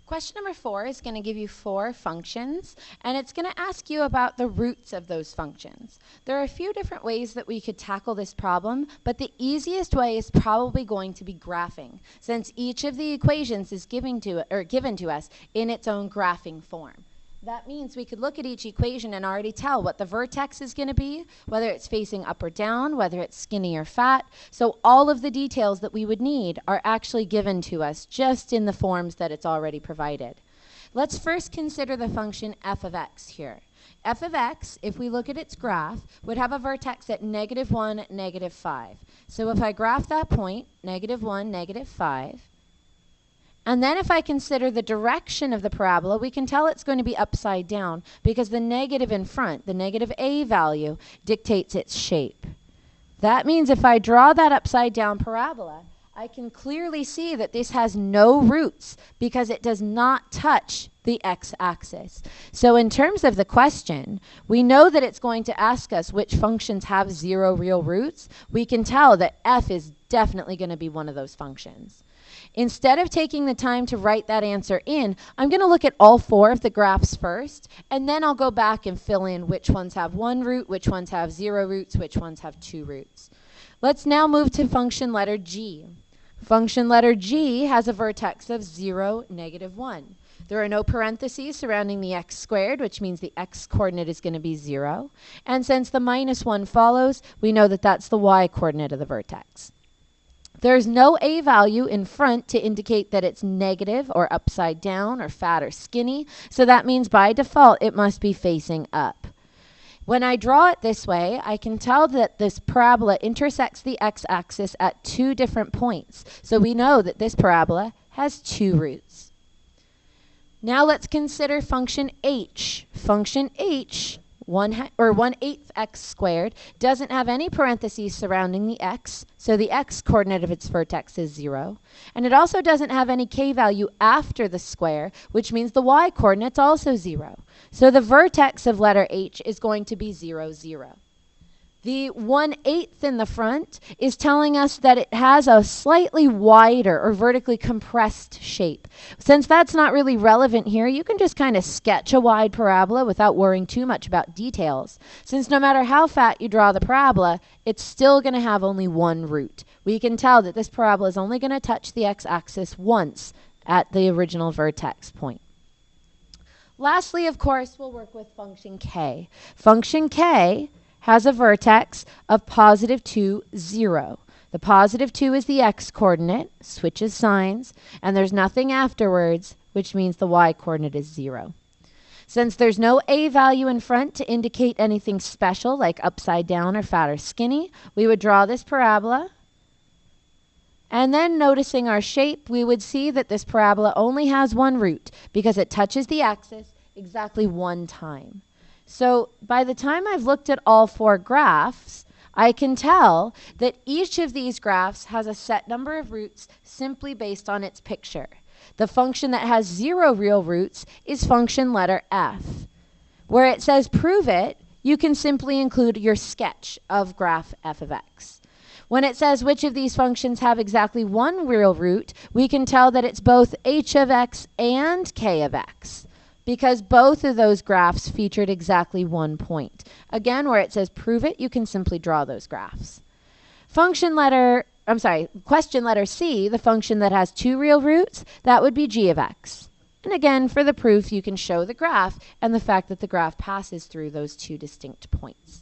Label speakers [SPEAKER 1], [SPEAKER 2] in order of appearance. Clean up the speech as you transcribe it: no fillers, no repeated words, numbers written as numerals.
[SPEAKER 1] Question number 4 is going to give you 4 functions, and it's going to ask you about the roots of those functions. There are a few different ways that we could tackle this problem, but the easiest way is probably going to be graphing, since each of the equations is given to us in its own graphing form. That means we could look at each equation and already tell what the vertex is going to be, whether it's facing up or down, whether it's skinny or fat. So all of the details that we would need are actually given to us just in the forms that it's already provided. Let's first consider the function f of x here. F of x, if we look at its graph, would have a vertex at -1, -5. So if I graph that point, -1, -5, and then if I consider the direction of the parabola, we can tell it's going to be upside down because the negative in front, the negative a value, dictates its shape. That means if I draw that upside down parabola, I can clearly see that this has no roots because it does not touch the x-axis. So in terms of the question, we know that it's going to ask us which functions have 0 real roots. We can tell that f is definitely going to be one of those functions. Instead of taking the time to write that answer in, I'm going to look at all 4 of the graphs first, and then I'll go back and fill in which ones have 1 root, which ones have 0 roots, which ones have 2 roots. Let's now move to function letter g. Function letter g has a vertex of 0, -1. There are no parentheses surrounding the x squared, which means the x coordinate is going to be 0. And since the -1 follows, we know that that's the y coordinate of the vertex. There's no a value in front to indicate that it's negative or upside down or fat or skinny, so that means by default it must be facing up. When I draw it this way, I can tell that this parabola intersects the x-axis at 2 different points, so we know that this parabola has 2 roots. Now let's consider function h. Function h, 1/8 x squared, doesn't have any parentheses surrounding the x, so the x coordinate of its vertex is 0. And it also doesn't have any k value after the square, which means the y coordinate's also 0. So the vertex of letter h is going to be 0, 0. The 1/8 in the front is telling us that it has a slightly wider or vertically compressed shape. Since that's not really relevant here, you can just kind of sketch a wide parabola without worrying too much about details. Since no matter how fat you draw the parabola, it's still going to have only 1 root. We can tell that this parabola is only going to touch the x-axis once at the original vertex point. Lastly, of course, we'll work with function k. Function k has a vertex of +2, 0. The +2 is the x coordinate, switches signs, and there's nothing afterwards, which means the y coordinate is 0. Since there's no a value in front to indicate anything special like upside down or fat or skinny, we would draw this parabola. And then noticing our shape, we would see that this parabola only has 1 root because it touches the axis exactly 1 time. So by the time I've looked at all 4 graphs, I can tell that each of these graphs has a set number of roots simply based on its picture. The function that has 0 real roots is function letter f. Where it says prove it, you can simply include your sketch of graph f of x. When it says which of these functions have exactly 1 real root, we can tell that it's both h of x and k of x, because both of those graphs featured exactly 1 point. Again, where it says prove it, you can simply draw those graphs. Question letter C, the function that has 2 real roots, that would be g of x. And again, for the proof, you can show the graph and the fact that the graph passes through those 2 distinct points.